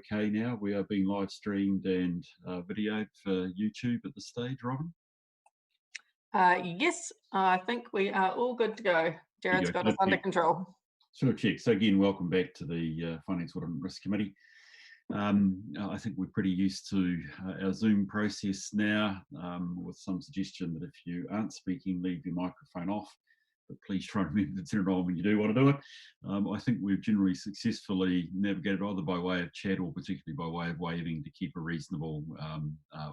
okay now. We are being live streamed and videoed for YouTube at this stage, Robin? Yes, I think we are all good to go. Jared's got us under control. Sort of check. So again, welcome back to the Finance Audit and Risk Committee. I think we're pretty used to our Zoom process now, with some suggestion that if you aren't speaking, leave your microphone off. But please try and remember to turn it on when you do want to do it. I think we've generally successfully navigated either by way of chat or particularly by way of waving to keep a reasonable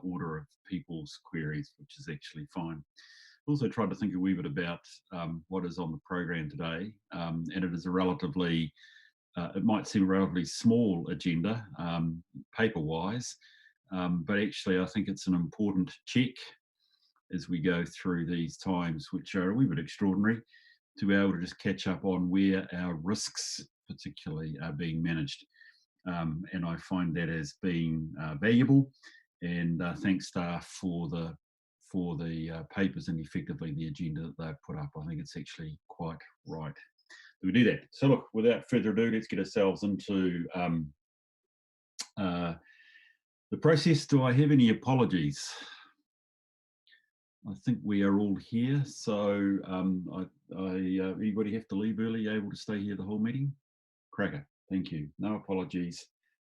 order of people's queries, which is actually fine. Also tried to think a wee bit about what is on the program today, and it is a relatively, it might seem a relatively small agenda paper-wise, but actually I think it's an important check as we go through these times, which are a wee bit extraordinary, to be able to just catch up on where our risks particularly are being managed. And I find that as being valuable, and thank staff for the papers and effectively the agenda that they've put up. I think it's actually quite right that we do that. So look, without further ado, let's get ourselves into the process. Do I have any apologies? I think we are all here. So anybody have to leave early, able to stay here the whole meeting? Cracker, thank you. No apologies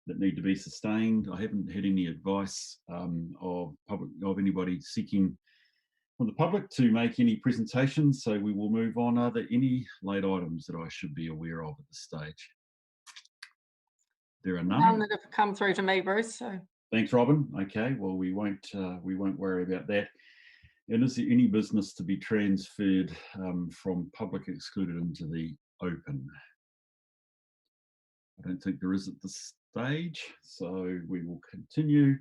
that need to be sustained. I haven't had any advice of anybody seeking from the public to make any presentations, so we will move on. Are there any late items that I should be aware of at this stage? There are none. None that have come through to me, Bruce. So. Thanks, Robin. Okay, well we won't worry about that. And is there any business to be transferred from public excluded into the open? I don't think there is at this stage, so we will continue.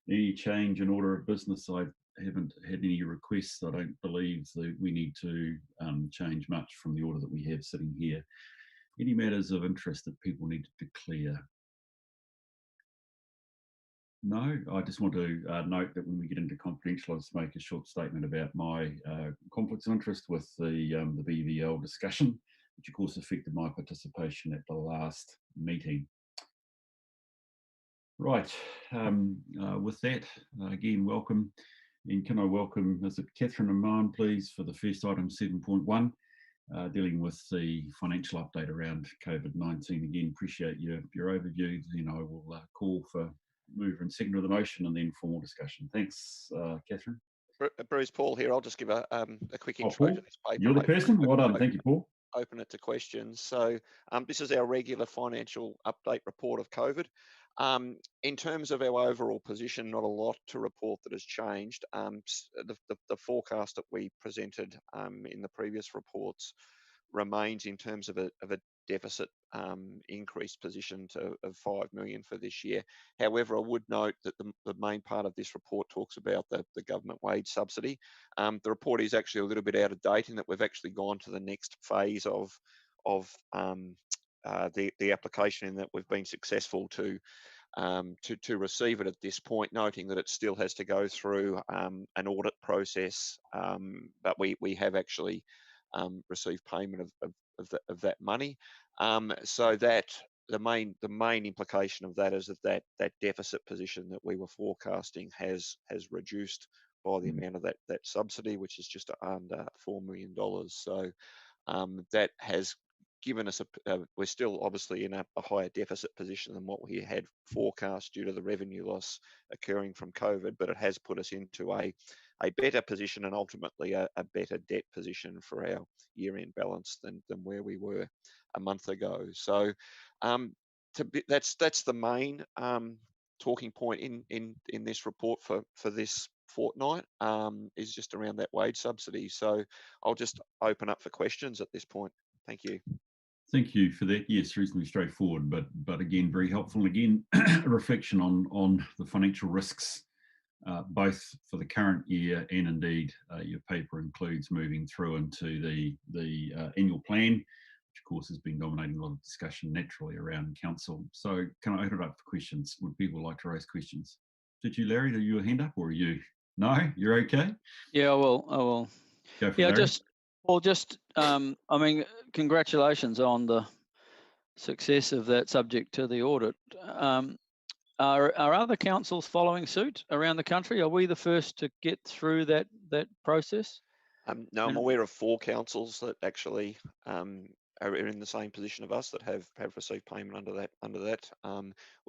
Any change in order of business? I haven't had any requests. I don't believe that we need to change much from the order that we have sitting here. Any matters of interest that people need to declare? No, I just want to note that when we get into confidential, I'll just make a short statement about my conflicts of interest with the BVL discussion, which of course affected my participation at the last meeting. Right, with that, again, welcome. And can I welcome, is it Catherine and Marn, please, for the first item 7.1, dealing with the financial update around COVID-19. Again, appreciate your overview. Then I will call for mover and seconder of the motion and then formal discussion. Thanks, Catherine. Bruce, Paul here. I'll just give a quick intro to this paper. You're the person? Well done. Thank you, Paul. Open it to questions. So this is our regular financial update report of COVID. In terms of our overall position, not a lot to report that has changed. The forecast that we presented in the previous reports remains in terms of a deficit increased position of 5 million for this year. However, I would note that the main part of this report talks about the government wage subsidy. The report is actually a little bit out of date in that we've actually gone to the next phase of the application, in that we've been successful to receive it at this point, noting that it still has to go through an audit process, but we have actually received payment of that money. So that the main implication of that is that deficit position that we were forecasting has reduced by the amount of that subsidy, which is just under $4 million. So that has given us we're still obviously in a higher deficit position than what we had forecast due to the revenue loss occurring from COVID, but it has put us into a better position and ultimately a better debt position for our year-end balance than where we were a month ago. So that's the main talking point in this report for this fortnight, is just around that wage subsidy. So I'll just open up for questions at this point. Thank you. Thank you for that. Yes, reasonably straightforward, but again, very helpful. Again, a reflection on the financial risks, both for the current year and indeed your paper includes moving through into the annual plan, which of course has been dominating a lot of discussion naturally around council. So can I open it up for questions? Would people like to raise questions? Did you, Larry, do you have a hand up, or are you? No, you're okay? Yeah, I will. Go for it, Larry. I mean, congratulations on the success of that subject to the audit. Are other councils following suit around the country? Are we the first to get through that process? No, I'm aware of 4 councils that actually are in the same position of us that have received payment under that.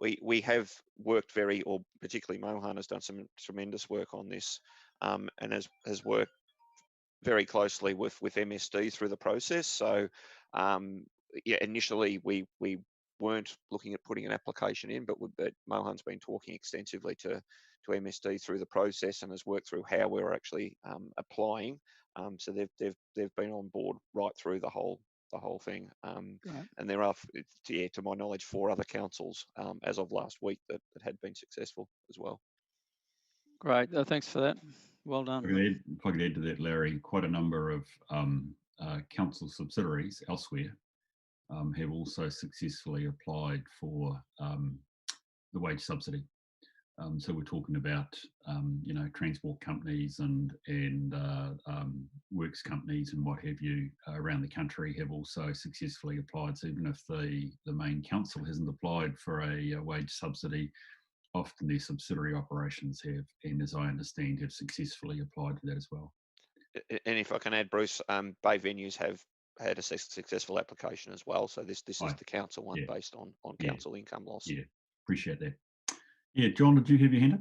We have worked or particularly Mohan has done some tremendous work on this, and has worked very closely with MSD through the process. So yeah, initially we weren't looking at putting an application in, but Mohan's been talking extensively to MSD through the process and has worked through how we're actually applying. So they've been on board right through the whole thing. And there are, to my knowledge, 4 other councils as of last week that had been successful as well. Great, thanks for that. Well done. If I could add to that, Larry, quite a number of council subsidiaries elsewhere have also successfully applied for the wage subsidy. So we're talking about transport companies and works companies and what have you around the country have also successfully applied. So even if the main council hasn't applied for a wage subsidy, often their subsidiary operations have, and as I understand, have successfully applied to that as well. And if I can add, Bruce, Bay Venues have had a successful application as well. So this is the council one based on council income loss. Yeah, appreciate that. Yeah, John, did you have your hand up?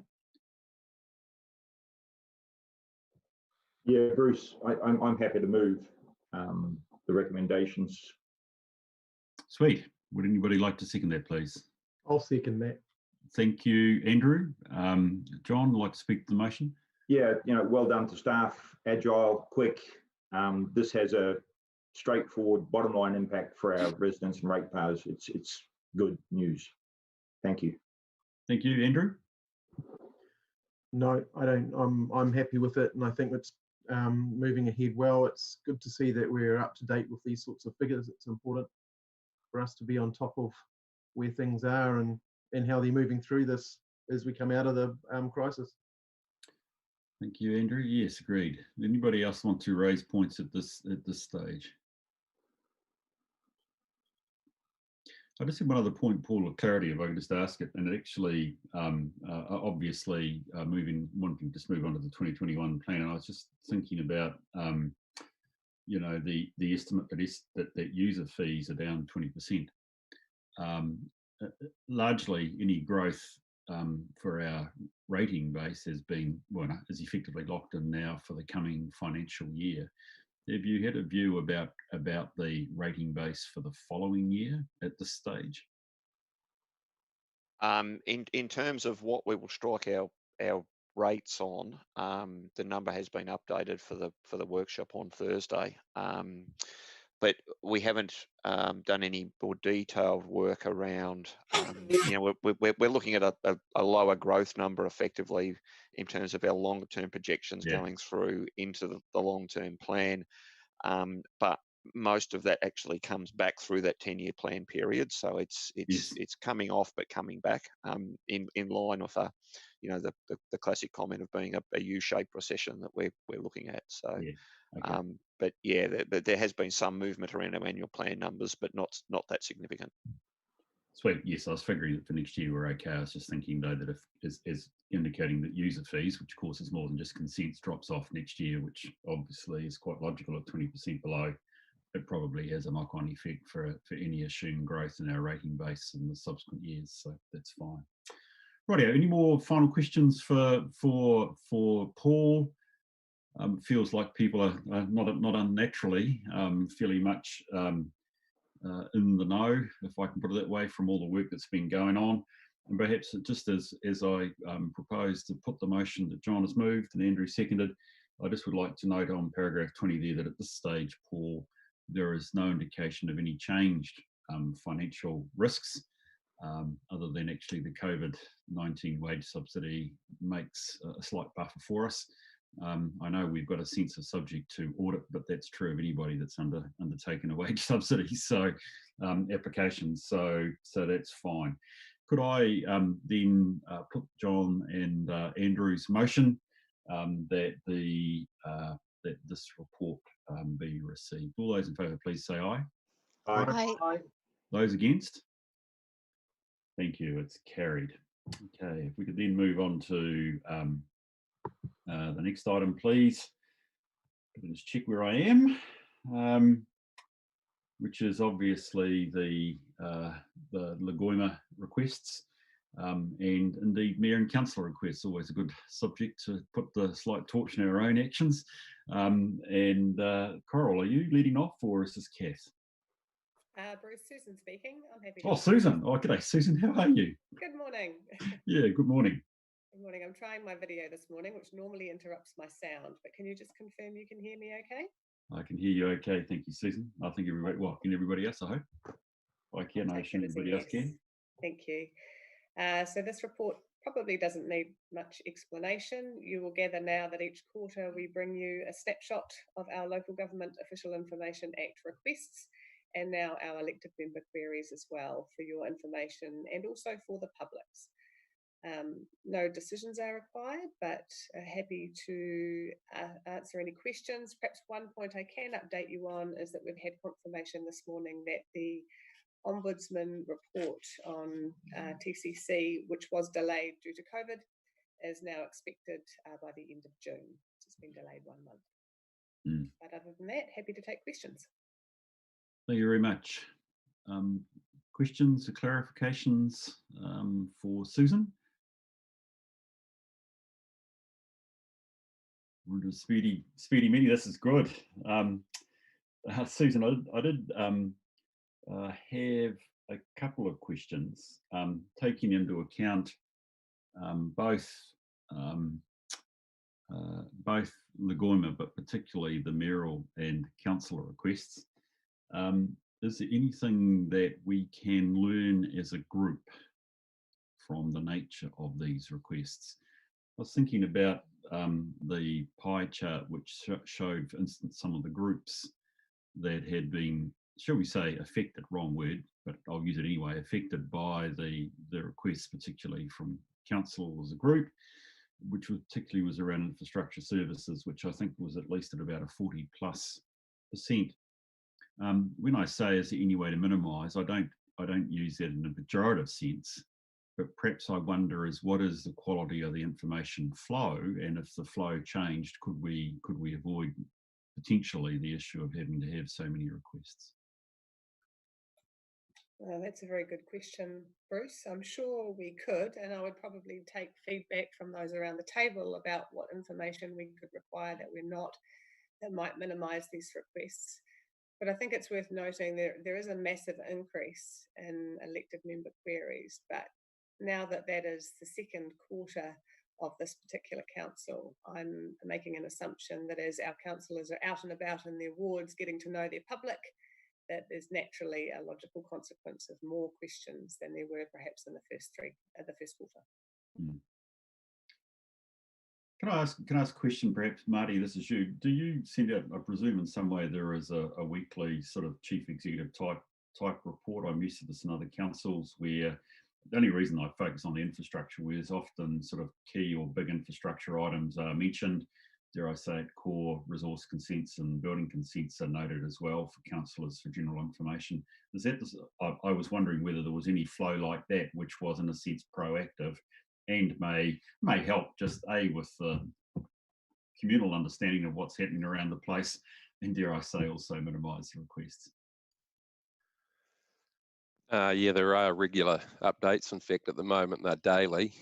Yeah, Bruce, I'm happy to move the recommendations. Sweet. Would anybody like to second that, please? I'll second that. Thank you, Andrew. John, would like to speak to the motion? Yeah, well done to staff, agile, quick. This has a straightforward bottom line impact for our residents and ratepayers. It's good news. Thank you. Thank you, Andrew. No, I don't. I'm happy with it, and I think it's moving ahead well. It's good to see that we're up to date with these sorts of figures. It's important for us to be on top of where things are and how they're moving through this as we come out of the crisis. Thank you, Andrew. Yes, agreed. Anybody else want to raise points at this stage? I just have one other point, Paul, of clarity, if I could just ask it. And it actually, obviously, wanting to just move on to the 2021 plan. And I was just thinking about, the estimate that user fees are down 20%. Largely, any growth for our rating base is effectively locked in now for the coming financial year. Have you had a view about the rating base for the following year at this stage? In terms of what we will strike our rates on, the number has been updated for the workshop on Thursday. But we haven't done any more detailed work around. We're looking at a lower growth number effectively in terms of our longer term projections going through into the long term plan. But most of that actually comes back through that 10-year plan period. So it's coming off but coming back in line with the classic comment of being a U-shaped recession that we're looking at. So. But yeah, there has been some movement around our annual plan numbers, but not that significant. Sweet. Yes, I was figuring that for next year we're okay. I was just thinking though that if is indicating that user fees, which of course is more than just consents, drops off next year, which obviously is quite logical at 20% below, it probably has a knock-on effect for any assumed growth in our rating base in the subsequent years. So that's fine. Rightio. Any more final questions for Paul? Feels like people are not unnaturally fairly much in the know, if I can put it that way, from all the work that's been going on. And perhaps just as I propose to put the motion that John has moved and Andrew seconded, I just would like to note on paragraph 20 there that at this stage, Paul, there is no indication of any changed financial risks other than actually the COVID-19 wage subsidy makes a slight buffer for us. I know we've got a sense of subject to audit, but that's true of anybody that's undertaken a wage subsidy, so applications. So that's fine. Could I then put John and Andrew's motion that this report be received? All those in favour, please say aye. Aye. Aye. Those against? Thank you. It's carried. Okay, if we could then move on to the next item, please. Let me just check where I am, which is obviously the Lagoima requests, and indeed Mayor and Councillor requests. Always a good subject to put the slight torch in our own actions. Coral, are you leading off, or is this Kath? Bruce, Susan speaking. I'm happy to. Oh, Susan. Oh, g'day, Susan. How are you? Good morning. Yeah, good morning. Good morning. I'm trying my video this morning, which normally interrupts my sound, but can you just confirm you can hear me okay? I can hear you okay. Thank you, Susan. I think everybody, well, can everybody else, I hope? I can, I assume everybody else can. Thank you. So this report probably doesn't need much explanation. You will gather now that each quarter we bring you a snapshot of our Local Government Official Information Act requests, and now our elected member queries as well, for your information and also for the public's. No decisions are required, but happy to answer any questions. Perhaps one point I can update you on is that we've had confirmation this morning that the Ombudsman report on TCC, which was delayed due to COVID, is now expected by the end of June. It's been delayed 1 month. But other than that, happy to take questions. Thank you very much. Questions or clarifications for Susan? We're into speedy meeting. This is good. Susan, I did have a couple of questions, taking into account both Lagoima, but particularly the mayoral and councillor requests. Is there anything that we can learn as a group from the nature of these requests? I was thinking about the pie chart, which showed, for instance, some of the groups that had been, shall we say, affected, wrong word, but I'll use it anyway, affected by the requests, particularly from council as a group, which particularly was around infrastructure services, which I think was at least at about a 40+%. When I say is there any way to minimise, I don't use that in a pejorative sense, but perhaps I wonder is what is the quality of the information flow, and if the flow changed, could we avoid potentially the issue of having to have so many requests? Well, that's a very good question, Bruce. I'm sure we could, and I would probably take feedback from those around the table about what information we could require that we're not, that might minimise these requests. But I think it's worth noting there is a massive increase in elected member queries, but now that is the second quarter of this particular council, I'm making an assumption that as our councillors are out and about in their wards getting to know their public, that there's naturally a logical consequence of more questions than there were perhaps in the first quarter. Can I ask a question, perhaps, Marty, this is you. Do you send out, I presume in some way there is a weekly sort of chief executive type report? I'm used to this in other councils where the only reason I focus on the infrastructure, where there's often sort of key or big infrastructure items are mentioned, dare I say it, core resource consents and building consents are noted as well for councillors for general information. Is that, I was wondering whether there was any flow like that, which was in a sense proactive and may help just with the communal understanding of what's happening around the place, and dare I say also minimise the requests. Yeah, there are regular updates. In fact, at the moment, they're daily.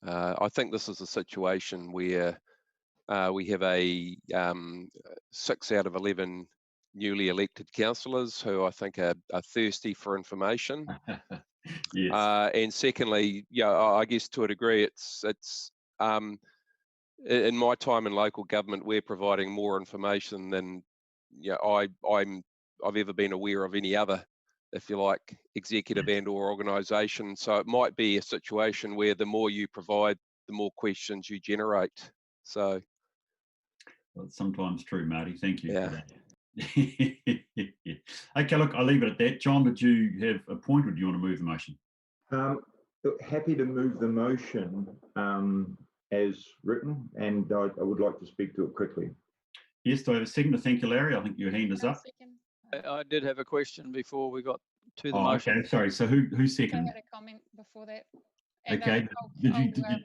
I think this is a situation where we have a 6 out of 11 newly elected councillors who I think are thirsty for information. Yes. And secondly, I guess to a degree, it's in my time in local government, we're providing more information than I've ever been aware of any other, if you like, executive and or organisation. So it might be a situation where the more you provide, the more questions you generate. So well, it's sometimes true, Marty. Thank you for that. Okay, look, I'll leave it at that. John, did you have a point, or do you want to move the motion? Happy to move the motion as written, and I would like to speak to it quickly. Yes, do I have a second? Thank you, Larry. I think your hand is up. I did have a question before we got to the motion. Okay, sorry. So who seconded? I had a comment before that. And Okay. Did you?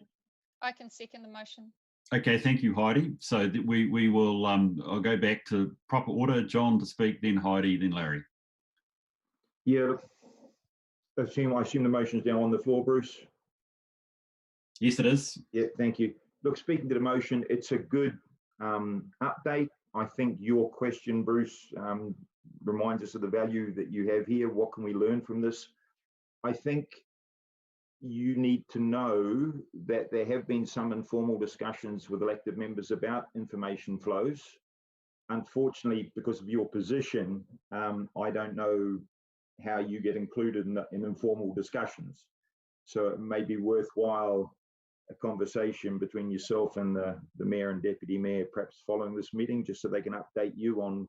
I can second the motion. Okay, thank you, Heidi. So we will. I'll go back to proper order. John to speak, then Heidi, then Larry. Yeah, I assume the motion's now on the floor, Bruce. Yes, it is. Yeah, thank you. Look, speaking to the motion, it's a good update. I think your question, Bruce, reminds us of the value that you have here. What can we learn from this? I think you need to know that there have been some informal discussions with elected members about information flows. Unfortunately, because of your position, I don't know how you get included in informal discussions. So it may be worthwhile a conversation between yourself and the mayor and deputy mayor, perhaps following this meeting, just so they can update you on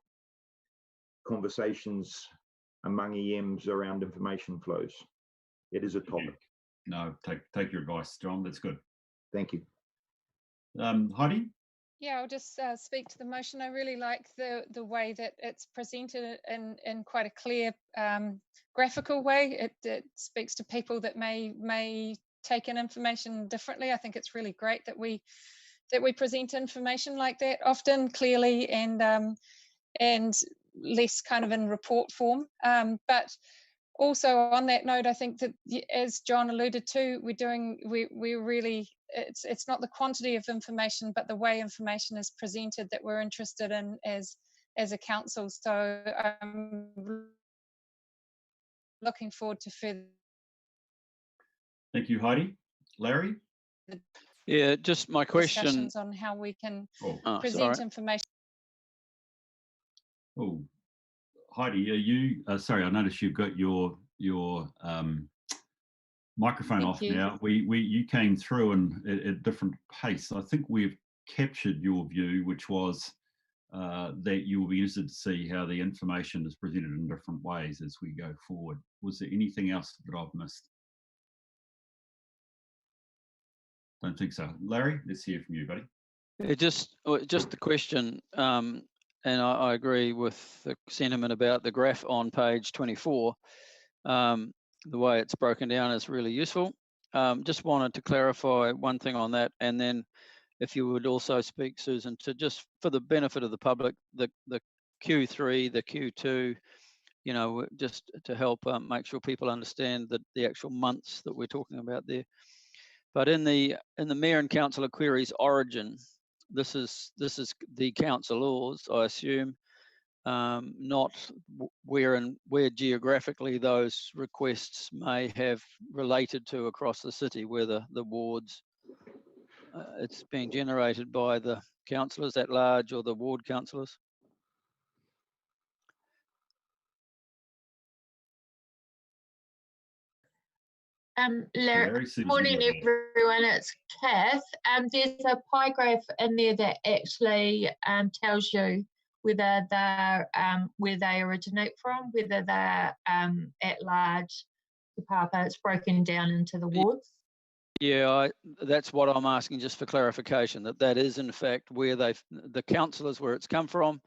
conversations among EMs around information flows. It is a topic. No, take your advice, John. That's good. Thank you. Heidi? Yeah, I'll just speak to the motion. I really like the way that it's presented in quite a clear graphical way. It speaks to people that may take in information differently. I think it's really great that we present information like that often, clearly, and less kind of in report form. But also on that note, I think that, as John alluded to, we're really, it's not the quantity of information, but the way information is presented that we're interested in as a council. So I'm looking forward to further. Thank you, Heidi. Larry? Yeah, just my question. Discussions on how we can present information. Oh, Heidi, are you? Sorry, I noticed you've got your microphone off now. You came through and at different pace. I think we've captured your view, which was that you will be interested to see how the information is presented in different ways as we go forward. Was there anything else that I've missed? Don't think so. Larry, let's hear from you, buddy. Just the question, and I agree with the sentiment about the graph on page 24. The way it's broken down is really useful. Just wanted to clarify one thing on that, and then if you would also speak, Susan, to just for the benefit of the public, the Q3, the Q2, you know, just to help make sure people understand the actual months that we're talking about there. But in the mayor and councillor queries origin, this is the councillors, I assume, not where geographically those requests may have related to across the city, where the wards it's being generated by the councillors at large or the ward councillors. Larry, morning everyone, it's Kath. There's a pie graph in there that actually tells you whether they're where they originate from, whether they're at large, the papa. It's broken down into the wards. Yeah, that's what I'm asking, just for clarification, that is in fact where the councillors, where it's come from.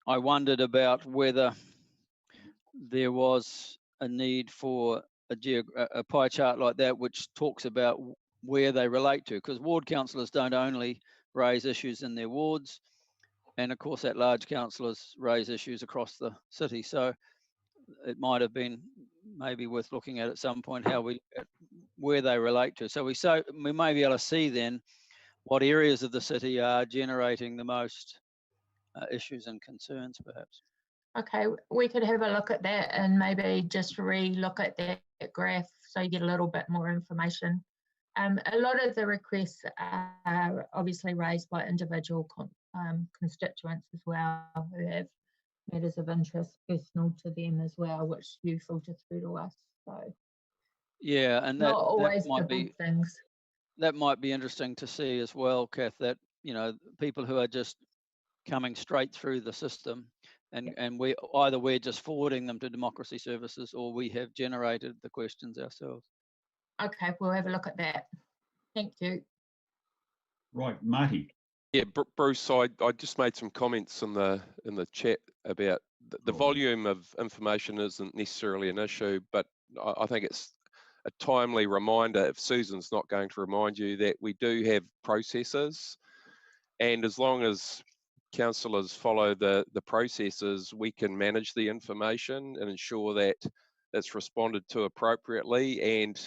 I wondered about whether there was a need for a pie chart like that, which talks about where they relate to, because ward councillors don't only raise issues in their wards, and of course at large councillors raise issues across the city. So it might have been maybe worth looking at some point how where they relate to. So we may be able to see then what areas of the city are generating the most issues and concerns, perhaps. Okay, we could have a look at that and maybe just re-look at that graph so you get a little bit more information. A lot of the requests are obviously raised by individual constituents as well, who have matters of interest personal to them as well, which you filter through to us. So yeah, and not always the big things. That might be interesting to see as well, Kath, that, you know, people who are just coming straight through the system, and we're just forwarding them to Democracy Services, or we have generated the questions ourselves. Okay, we'll have a look at that. Thank you. Right, Marty. Yeah, Bruce, I just made some comments in the chat about the volume of information isn't necessarily an issue, but I think it's timely reminder, if Susan's not going to remind you, that we do have processes, and as long as councillors follow the processes, we can manage the information and ensure that it's responded to appropriately, and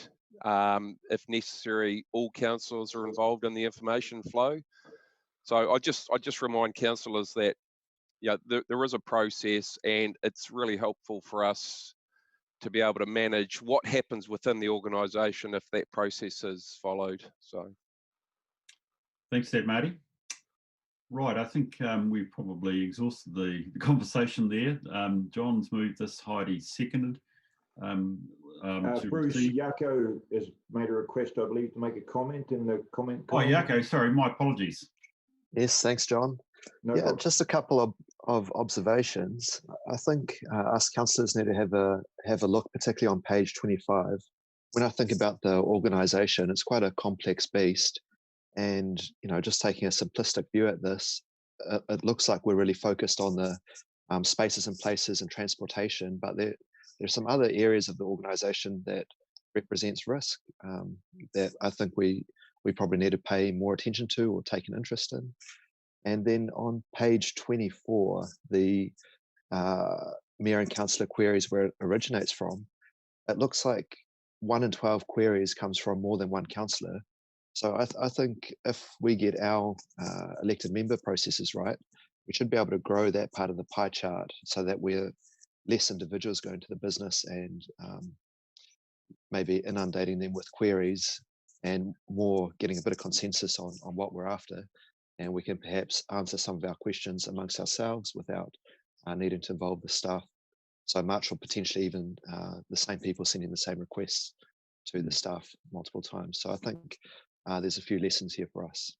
if necessary, all councillors are involved in the information flow. So I just remind councillors that there is a process, and it's really helpful for us to be able to manage what happens within the organisation if that process is followed. So, thanks, Deb, Marty. Right, I think we've probably exhausted the conversation there. John's moved this, Heidi seconded. Bruce, Jaco has made a request, I believe, to make a comment in the comment. Oh, Jaco, sorry, my apologies. Yes, thanks, John. No yeah, problem. just a couple of observations. I think us councillors need to have a look, particularly on page 25. When I think about the organisation, it's quite a complex beast, and just taking a simplistic view at this, it looks like we're really focused on the spaces and places and transportation, but there's some other areas of the organisation that represents risk that I think we probably need to pay more attention to or take an interest in. And then on page 24, the Mayor and Councillor queries, where it originates from, it looks like 1 in 12 queries comes from more than one councillor. So I think if we get our elected member processes right, we should be able to grow that part of the pie chart so that we're less individuals going to the business and maybe inundating them with queries, and more getting a bit of consensus on what we're after. And we can perhaps answer some of our questions amongst ourselves without needing to involve the staff so much, or potentially even the same people sending the same requests to the staff multiple times. So I think there's a few lessons here for us.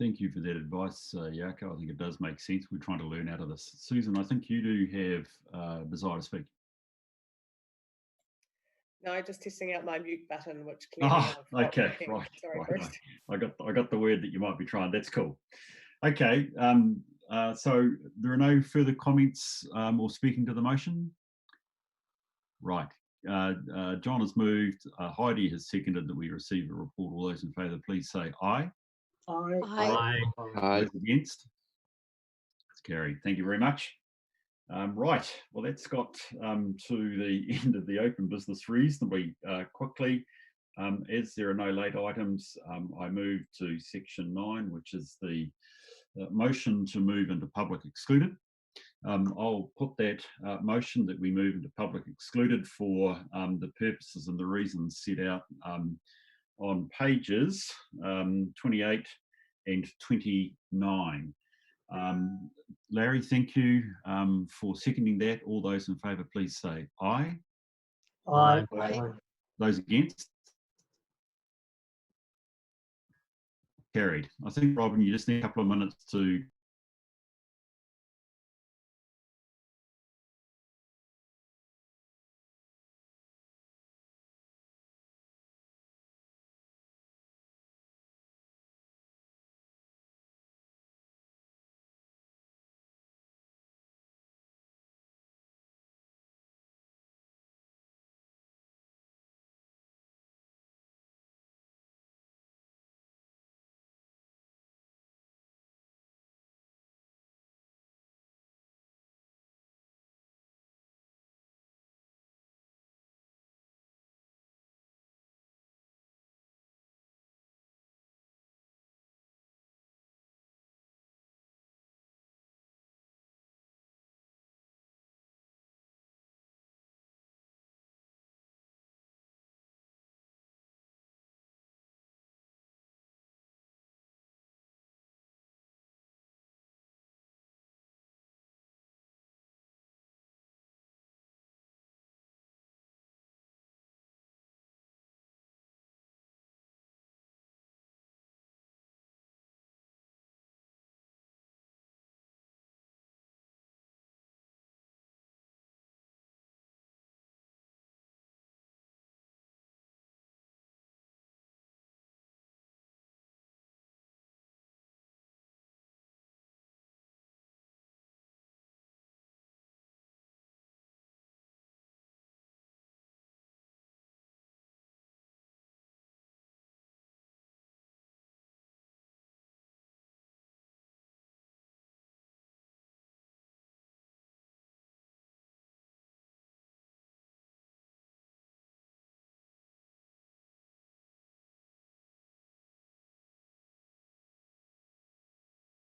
Thank you for that advice, Jaco. I think it does make sense. We're trying to learn out of this. Susan, I think you do have desire to speak. No, just testing out my mute button, which clearly okay, working. right. Sorry, right. Bruce. I got the word that you might be trying. That's cool. Okay, so there are no further comments or speaking to the motion. Right. John has moved. Heidi has seconded that we receive a report. All those in favour, please say aye. Aye. Aye. Those against? It's carried. Thank you very much. Right, well, that's got to the end of the open business reasonably quickly. As there are no late items, I move to section 9, which is the motion to move into public excluded. I'll put that motion that we move into public excluded for the purposes and the reasons set out on pages 28 and 29. Larry, thank you for seconding that. All those in favour, please say aye. Aye. Those against? Carried. I think, Robin, you just need a couple of minutes to